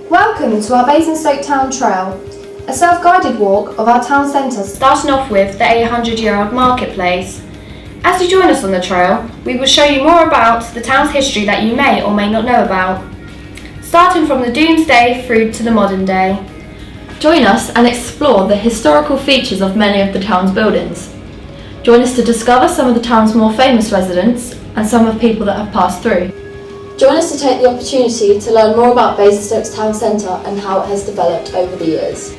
Welcome to our Basingstoke Town Trail, a self-guided walk of our town centre, starting off with the 800-year-old marketplace. As you join us on the trail, we will show you more about the town's history that you may or may not know about, starting from the Domesday through to the modern day. Join us and explore the historical features of many of the town's buildings. Join us to discover some of the town's more famous residents and some of the people that have passed through. Join us to take the opportunity to learn more about Basingstoke's town centre and how it has developed over the years.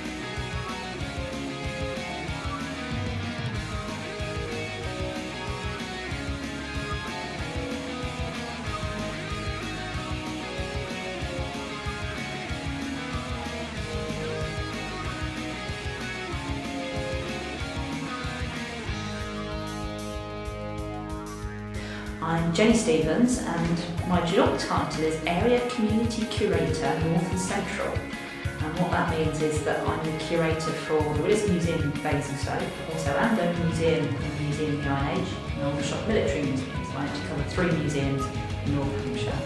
I'm Jenny Stevens and my job title is Area Community Curator North and Central, and what that means is that I'm the curator for the Willis Museum in Basingstoke, also Andover Museum and the Museum of the Iron Age and Aldershot Military Museum, so I actually cover 3 museums in North Hampshire.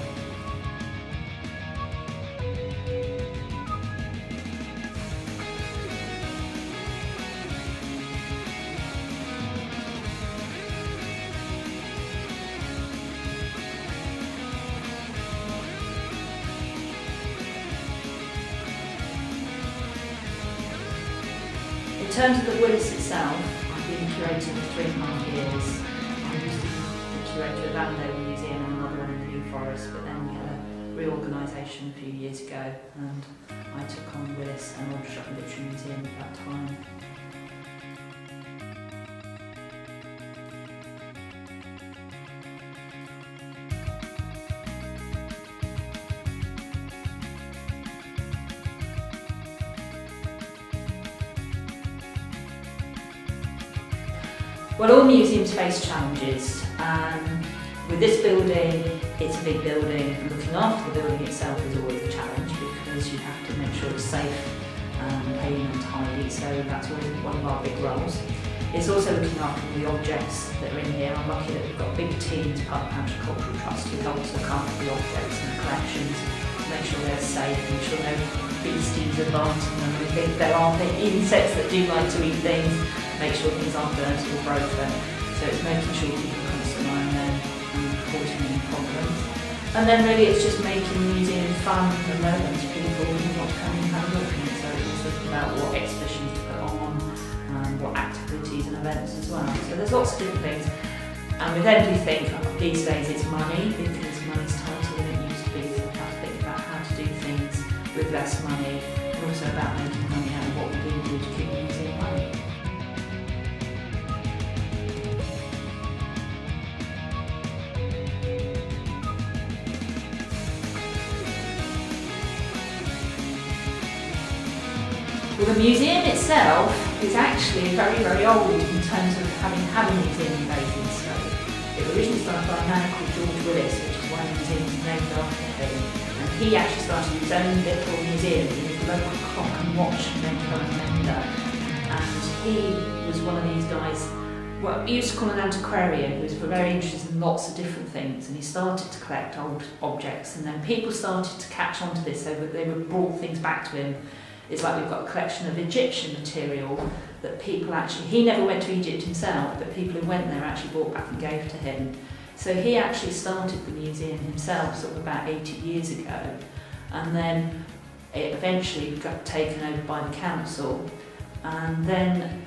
In terms of the Willis itself, I've been curating for 3.5 years. I used to be the curator of Andover Museum and another one in the New Forest, but then we had a reorganisation a few years ago and I took on Willis and Aldershot Military Museum at that time. Well, all museums face challenges. With this building, it's a big building, and looking after the building itself is always a challenge because you have to make sure it's safe, clean and tidy, so that's always one of our big roles. It's also looking after all the objects that are in here. I'm lucky that we've got a big team as part of the Hampshire Cultural Trust who helps look after the objects and the collections, make sure they're safe, make sure no beasties are biting them. We think there are insects that do like to eat things, make sure things aren't burnt or broken. So it's making sure we keep a constant eye on them and reporting any problems. And then really it's just making the museum fun and relevant to people who want to come and have a look at it. So it's thinking about what exhibitions to put on, what activities and events as well. So there's lots of different things. And with everything these days it's money, because money's tighter than it used to be. So we have to think about how to do things with less money, and also about making money out of what we do to keep the museum running. Well, the museum itself is actually very, very old in terms of having had a museum in Basingstoke. It was originally started by a man called George Willis, which is why the museum is named after him. And he actually started his own little museum in his local clock and watch mender. And he was one of these guys, well, he used to call an antiquarian, who was very interested in lots of different things, and he started to collect old objects, and then people started to catch on to this, so that they would brought things back to him. It's like we've got a collection of Egyptian material that people actually, he never went to Egypt himself, but people who went there actually brought back and gave to him. So he actually started the museum himself sort of about 80 years ago, and then it eventually got taken over by the council, and then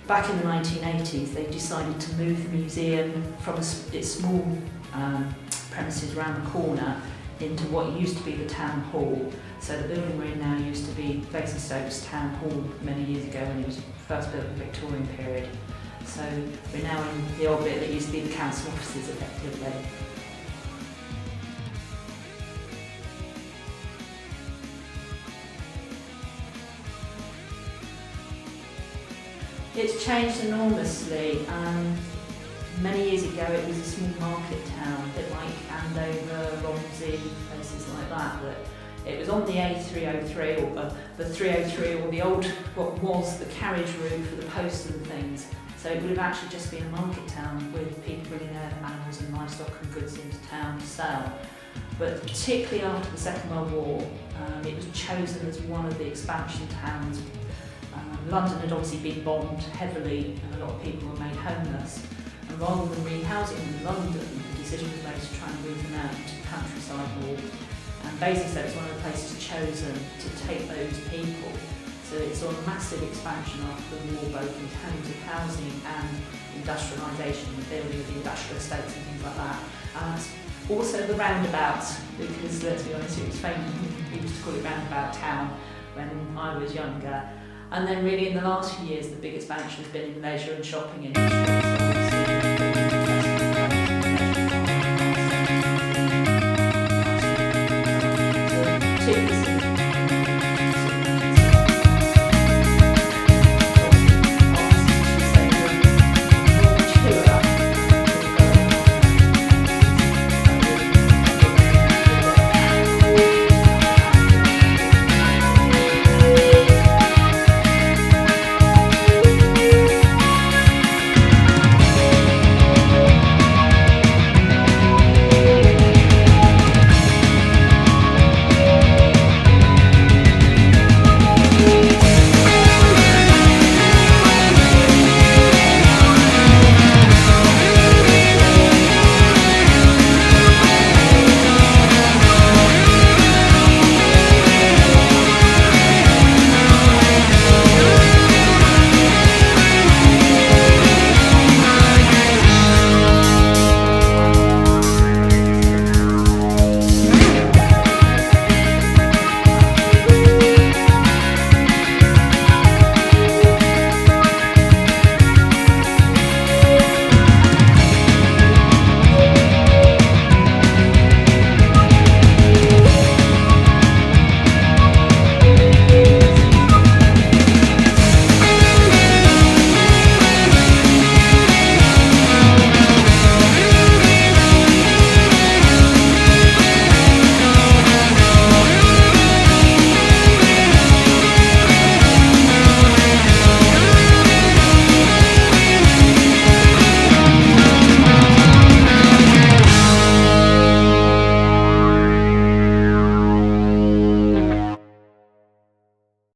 back in the 1980s they decided to move the museum from its small premises around the corner into what used to be the town hall. So the building we're in now used to be Basingstoke's town hall many years ago when it was first built in the Victorian period. So we're now in the old bit that used to be the council offices effectively. It's changed enormously. Many years ago it was a small market town, a bit like Andover, Romsey, places like that. It was on the A303, or the 303, or the old, what was the carriage route for the post and things. So it would have actually just been a market town with people bringing their animals and livestock and goods into town to sell. but particularly after the Second World War, it was chosen as one of the expansion towns. London had obviously been bombed heavily and a lot of people were made homeless. And rather than rehousing them in London, the decision was made to try and move them out to the countryside more. And Basingstoke is one of the places chosen to take those people. So it saw a massive expansion after the war, both in terms of housing and industrialisation, the building of the industrial estates and things like that. And also the roundabout, because let's be honest, it was famous, we used to call it Roundabout Town when I was younger. And then really in the last few years, the big expansion has been in leisure and shopping industry.